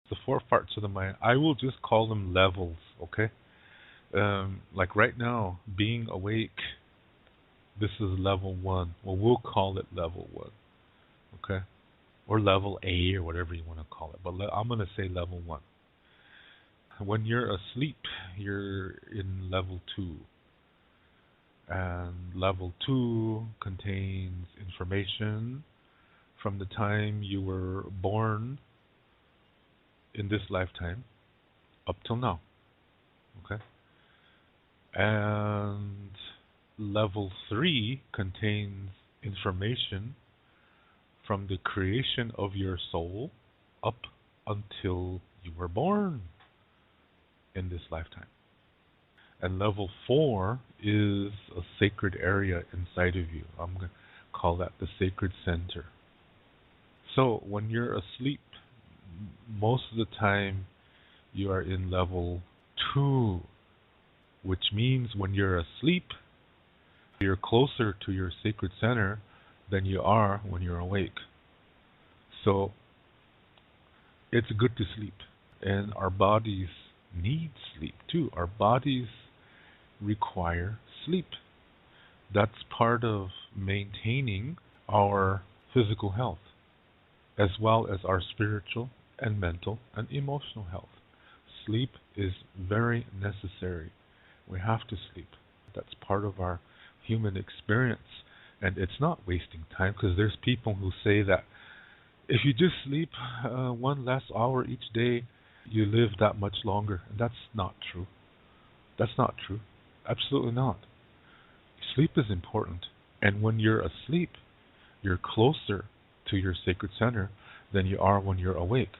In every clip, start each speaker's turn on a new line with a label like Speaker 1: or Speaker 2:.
Speaker 1: The four parts of the mind. I will just call them levels, okay? Like right now, being awake, this is level one. Well, we'll call it level one, okay? Or level A or whatever you want to call it. But I'm going to say level one. When you're asleep, you're in level two. And level two contains information from the time you were born in this lifetime up till now. Okay? And level three contains information from the creation of your soul up until you were born in this lifetime. And level four is a sacred area inside of you. I'm going to call that the sacred center. So when you're asleep, most of the time you are in level two, which means when you're asleep, you're closer to your sacred center than you are when you're awake. So it's good to sleep, and our bodies need sleep too. Our bodies require sleep. That's part of maintaining our physical health, as well as our spiritual and mental and emotional health. Sleep is very necessary. We have to sleep. That's part of our human experience. And it's not wasting time, because there's people who say that if you just sleep one less hour each day, you live that much longer. And that's not true. That's not true. Absolutely not. Sleep is important. And when you're asleep, you're closer to your sacred center than you are when you're awake.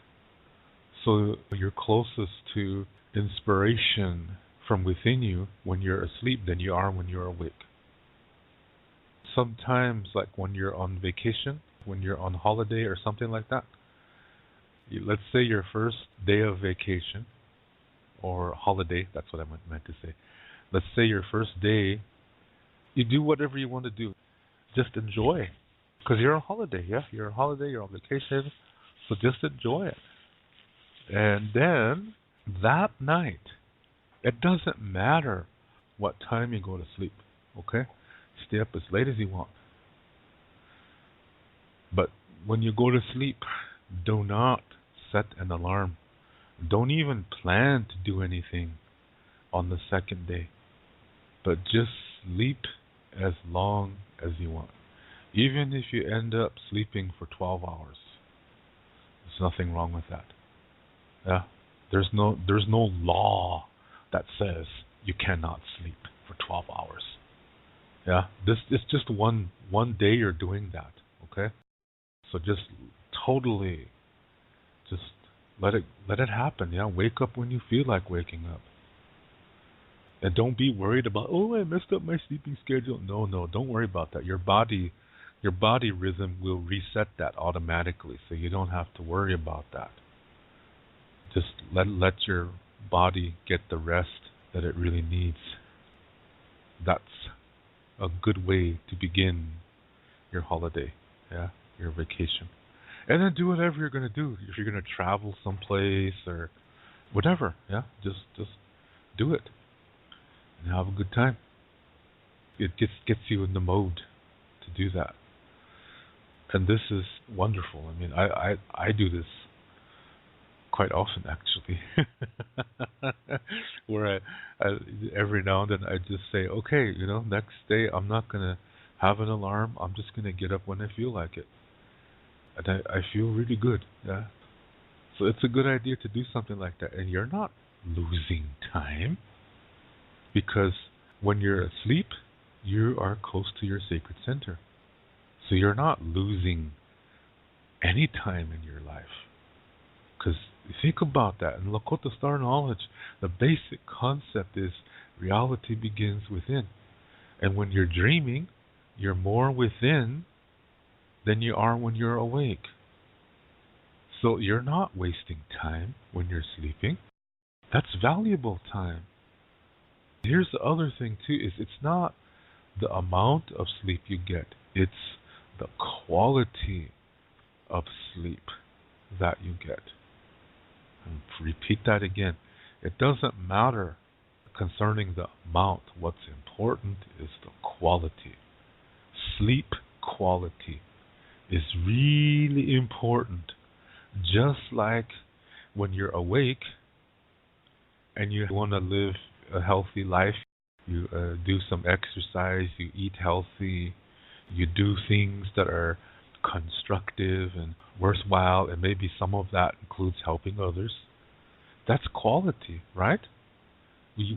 Speaker 1: So you're closest to inspiration from within you when you're asleep than you are when you're awake. Sometimes, like when you're on vacation, when you're on holiday or something like that, let's say your first day of vacation or holiday, that's what I meant to say. Let's say your first day, you do whatever you want to do. Just enjoy. Because you're on holiday, yeah? You're on holiday, you're on vacation, so just enjoy it. And then, that night, it doesn't matter what time you go to sleep, okay? Stay up as late as you want. But when you go to sleep, do not set an alarm. Don't even plan to do anything on the second day. But just sleep as long as you want. Even if you end up sleeping for 12 hours. There's nothing wrong with that. Yeah. There's no law that says you cannot sleep for 12 hours. Yeah. This is just one day you're doing that, okay? So just totally just let it happen. Yeah, wake up when you feel like waking up. And don't be worried about, oh, I messed up my sleeping schedule. No, don't worry about that. Your body rhythm will reset that automatically, so you don't have to worry about that. Just let your body get the rest that it really needs. That's a good way to begin your holiday, yeah, your vacation. And then do whatever you're going to do. If you're going to travel someplace or whatever, yeah, just do it and have a good time. It gets you in the mode to do that. And this is wonderful. I mean, I do this quite often, actually, where I every now and then I just say, okay, next day I'm not gonna have an alarm. I'm just gonna get up when I feel like it, and I feel really good. Yeah. So it's a good idea to do something like that, and you're not losing time, because when you're asleep, you are close to your sacred center. So you're not losing any time in your life. Because think about that. In Lakota Star Knowledge, the basic concept is reality begins within. And when you're dreaming, you're more within than you are when you're awake. So you're not wasting time when you're sleeping. That's valuable time. Here's the other thing too, is it's not the amount of sleep you get, it's the quality of sleep that you get. Repeat that again. It doesn't matter concerning the amount. What's important is the quality. Sleep quality is really important. Just like when you're awake and you want to live a healthy life, you do some exercise, you eat healthy, you do things that are constructive and worthwhile, and maybe some of that includes helping others. That's quality, right?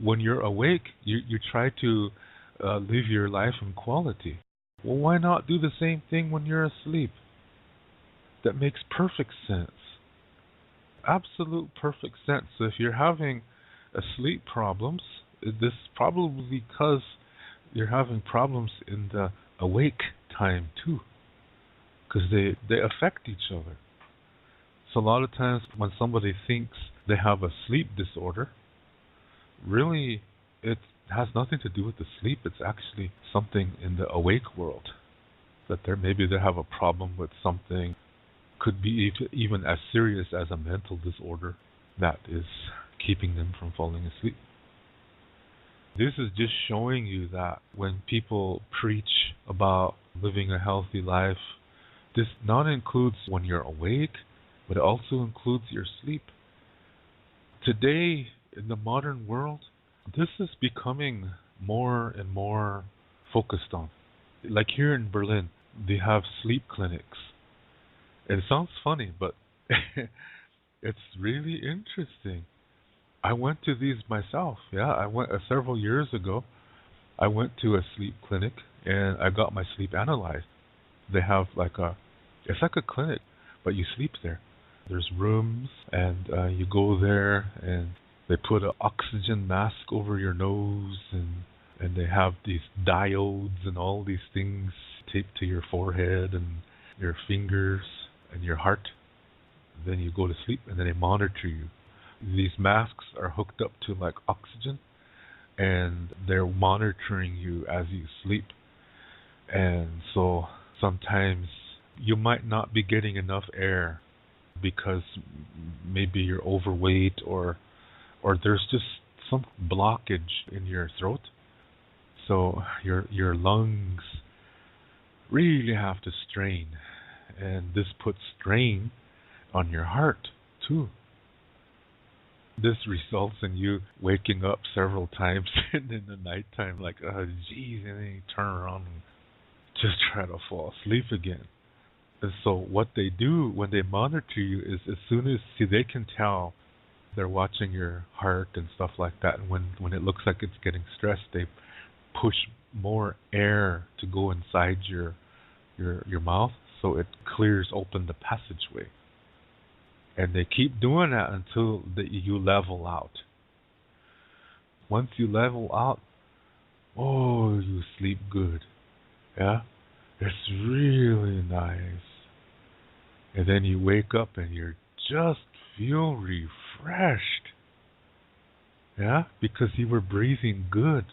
Speaker 1: When you're awake, you try to live your life in quality. Well, why not do the same thing when you're asleep? That makes perfect sense. Absolute perfect sense. So if you're having sleep problems, this is probably because you're having problems in the awake time too, because they affect each other. So a lot of times when somebody thinks they have a sleep disorder, really it has nothing to do with the sleep. It's actually something in the awake world that maybe they have a problem with something. Could be even as serious as a mental disorder that is keeping them from falling asleep. This is just showing you that when people preach about living a healthy life, this not includes when you're awake, but it also includes your sleep. Today, in the modern world, this is becoming more and more focused on. Like here in Berlin, they have sleep clinics. It sounds funny, but it's really interesting. I went to these myself. Yeah, I went several years ago. I went to a sleep clinic and I got my sleep analyzed. They have it's like a clinic, but you sleep there. There's rooms and you go there and they put an oxygen mask over your nose and they have these diodes and all these things taped to your forehead and your fingers and your heart. Then you go to sleep and then they monitor you. These masks are hooked up to like oxygen and they're monitoring you as you sleep. And so sometimes you might not be getting enough air because maybe you're overweight or there's just some blockage in your throat. So your lungs really have to strain, and this puts strain on your heart too. This results in you waking up several times in the nighttime, like, oh, geez, and then you turn around and just try to fall asleep again. And so what they do when they monitor you is as soon as, they can tell they're watching your heart and stuff like that, and when it looks like it's getting stressed, they push more air to go inside your mouth so it clears open the passageway. And they keep doing that until you level out. Once you level out, oh, you sleep good. Yeah? It's really nice. And then you wake up and you just feel refreshed. Yeah? Because you were breathing good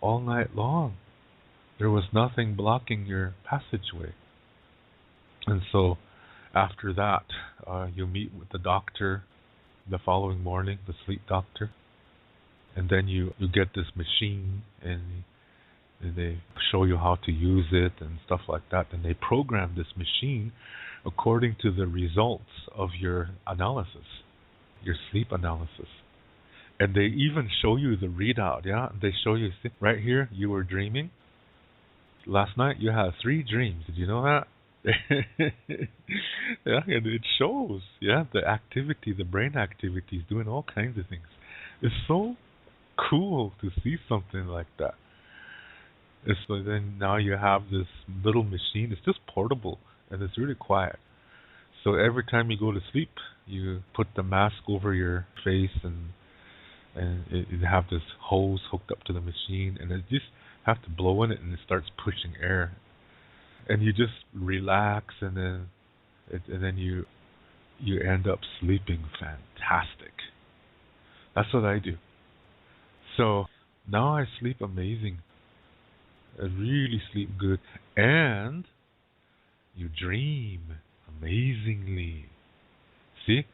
Speaker 1: all night long. There was nothing blocking your passageway. And so after that, you meet with the doctor the following morning, the sleep doctor. And then you get this machine and they show you how to use it and stuff like that. And they program this machine according to the results of your analysis, your sleep analysis. And they even show you the readout, yeah? They show you, see, right here, you were dreaming. Last night you had 3 dreams. Did you know that? Yeah, and it shows, yeah, the activity, the brain activity is doing all kinds of things. It's so cool to see something like that. And so then now you have this little machine. It's just portable and it's really quiet. So every time you go to sleep, you put the mask over your face and you have this hose hooked up to the machine, and it just have to blow in it and it starts pushing air. And you just relax, and then you end up sleeping fantastic. That's what I do. So now I sleep amazing. I really sleep good, and you dream amazingly. See,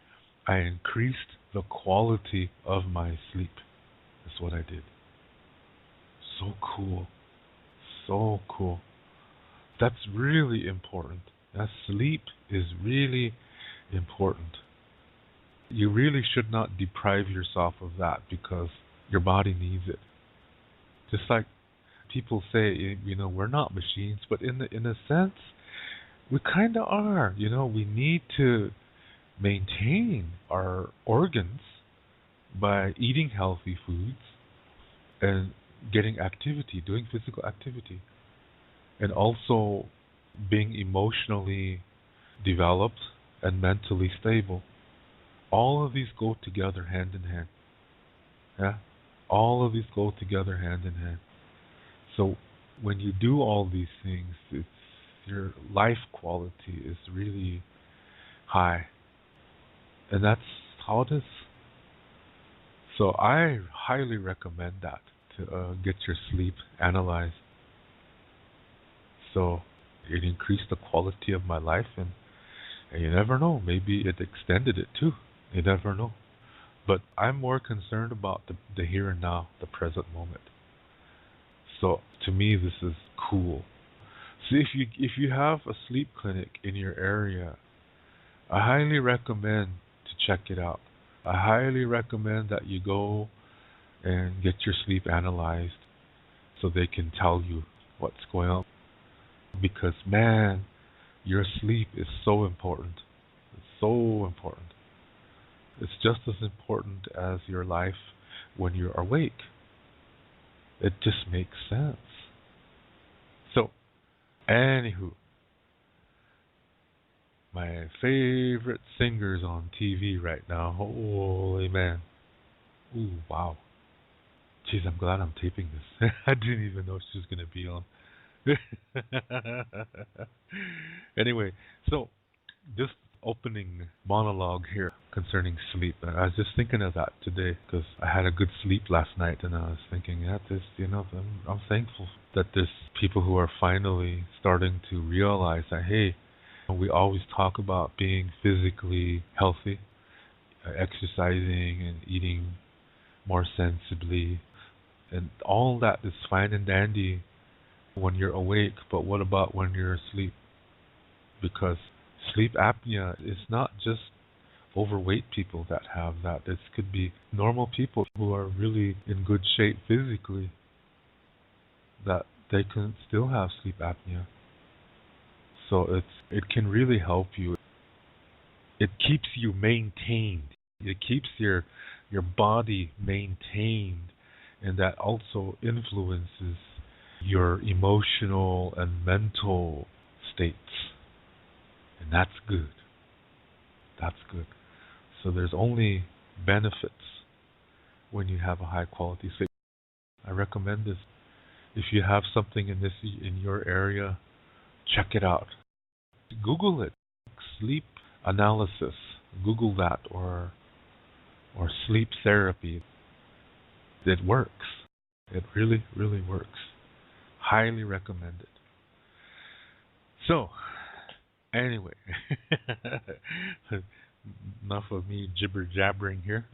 Speaker 1: I increased the quality of my sleep. That's what I did. So cool. So cool. That's really important. That sleep is really important. You really should not deprive yourself of that because your body needs it. Just like people say, we're not machines, but in a sense, we kind of are. We need to maintain our organs by eating healthy foods and getting activity, doing physical activity, and also being emotionally developed and mentally stable. All of these go together hand in hand. Yeah? All of these go together hand in hand. So when you do all these things, your life quality is really high. And that's how it is. So I highly recommend that to get your sleep analyzed. So it increased the quality of my life, and you never know, maybe it extended it too. You never know. But I'm more concerned about the here and now, the present moment. So to me, this is cool. So if you have a sleep clinic in your area, I highly recommend to check it out. I highly recommend that you go and get your sleep analyzed so they can tell you what's going on. Because man, your sleep is so important. It's so important. It's just as important as your life when you're awake. It just makes sense. So, anywho, my favorite singers on TV right now. Holy man. Ooh, wow. Jeez, I'm glad I'm taping this. I didn't even know she was going to be on. Anyway, so this opening monologue here concerning sleep, I was just thinking of that today because I had a good sleep last night, and I was thinking, I'm thankful that there's people who are finally starting to realize that, hey, we always talk about being physically healthy, exercising and eating more sensibly, and all that is fine and dandy when you're awake, but what about when you're asleep? Because sleep apnea is not just overweight people that have that. This could be normal people who are really in good shape physically, that they can still have sleep apnea. So it can really help you. It keeps you maintained. It keeps your body maintained, and that also influences your emotional and mental states. And that's good. That's good. So there's only benefits when you have a high quality sleep. I recommend this. If you have something in your area, check it out. Google it. Sleep analysis. Google that, or sleep therapy. It works. It really, really works. Highly recommend it. So, anyway, enough of me jibber jabbering here.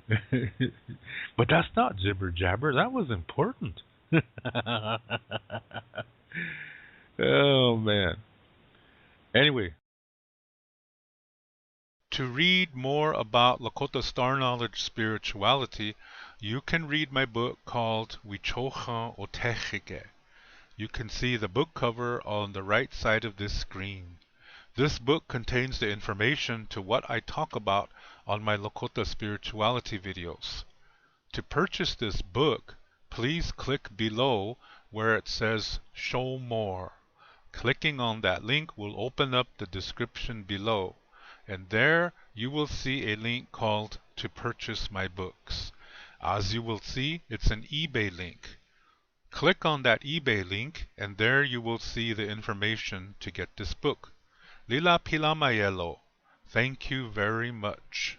Speaker 1: But that's not jibber jabber. That was important. Oh man. Anyway, to read more about Lakota Star Knowledge spirituality, you can read my book called Wichocha Otechike. You can see the book cover on the right side of this screen. This book contains the information to what I talk about on my Lakota spirituality videos. To purchase this book, please click below where it says Show More. Clicking on that link will open up the description below, and there you will see a link called To Purchase My Books. As you will see, it's an eBay link. Click on that eBay link, and there you will see the information to get this book. Lila Pilamayelo. Thank you very much.